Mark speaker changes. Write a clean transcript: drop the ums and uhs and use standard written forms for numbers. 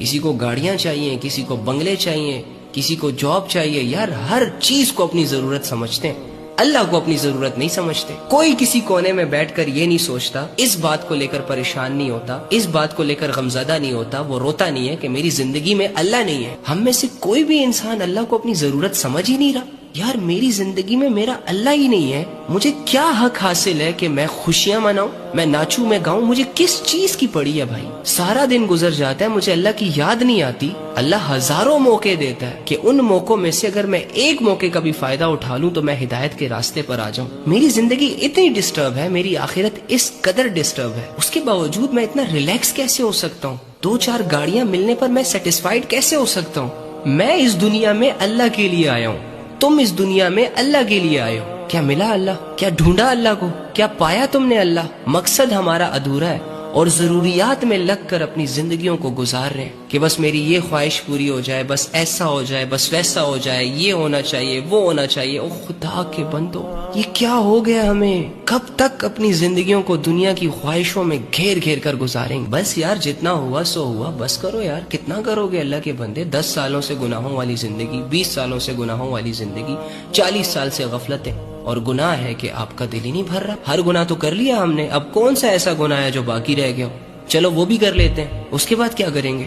Speaker 1: کسی کو گاڑیاں چاہیے، کسی کو بنگلے چاہیے، کسی کو جاب چاہیے. یار ہر چیز کو اپنی ضرورت سمجھتے ہیں، اللہ کو اپنی ضرورت نہیں سمجھتے. کوئی کسی کونے میں بیٹھ کر یہ نہیں سوچتا، اس بات کو لے کر پریشان نہیں ہوتا، اس بات کو لے کر غمزدہ نہیں ہوتا، وہ روتا نہیں ہے کہ میری زندگی میں اللہ نہیں ہے. ہم میں سے کوئی بھی انسان اللہ کو اپنی ضرورت سمجھ ہی نہیں رہا. یار میری زندگی میں میرا اللہ ہی نہیں ہے، مجھے کیا حق حاصل ہے کہ میں خوشیاں مناؤں، میں ناچوں، میں گاؤں؟ مجھے کس چیز کی پڑی ہے بھائی؟ سارا دن گزر جاتا ہے، مجھے اللہ کی یاد نہیں آتی. اللہ ہزاروں موقع دیتا ہے کہ ان موقعوں میں سے اگر میں ایک موقع کا بھی فائدہ اٹھا لوں تو میں ہدایت کے راستے پر آ جاؤں. میری زندگی اتنی ڈسٹرب ہے، میری آخرت اس قدر ڈسٹرب ہے، اس کے باوجود میں اتنا ریلیکس کیسے ہو سکتا ہوں؟ 2-4 گاڑیاں ملنے پر میں سیٹسفائیڈ کیسے ہو سکتا ہوں؟ میں اس دنیا میں اللہ کے لیے آیا ہوں، تم اس دنیا میں اللہ کے لیے آئے ہو. کیا ملا اللہ؟ کیا ڈھونڈا اللہ کو؟ کیا پایا تم نے اللہ؟ مقصد ہمارا ادھورا ہے اور ضروریات میں لگ کر اپنی زندگیوں کو گزار رہے ہیں کہ بس میری یہ خواہش پوری ہو جائے، بس ایسا ہو جائے، بس ویسا ہو جائے، یہ ہونا چاہیے، وہ ہونا چاہیے. او خدا کے بندو، یہ کیا ہو گیا ہمیں؟ کب تک اپنی زندگیوں کو دنیا کی خواہشوں میں گھیر گھیر کر گزاریں گے؟ بس یار جتنا ہوا سو ہوا، بس کرو یار. کتنا کرو گے اللہ کے بندے؟ 10 سالوں سے گناہوں والی زندگی، 20 سالوں سے گناہوں والی زندگی، 40 سال سے غفلتیں اور گناہ ہے کہ آپ کا دل ہی نہیں بھر رہا. ہر گناہ تو کر لیا ہم نے، اب کون سا ایسا گناہ ہے جو باقی رہ گیا ہو؟ چلو وہ بھی کر لیتے ہیں، اس کے بعد کیا کریں گے؟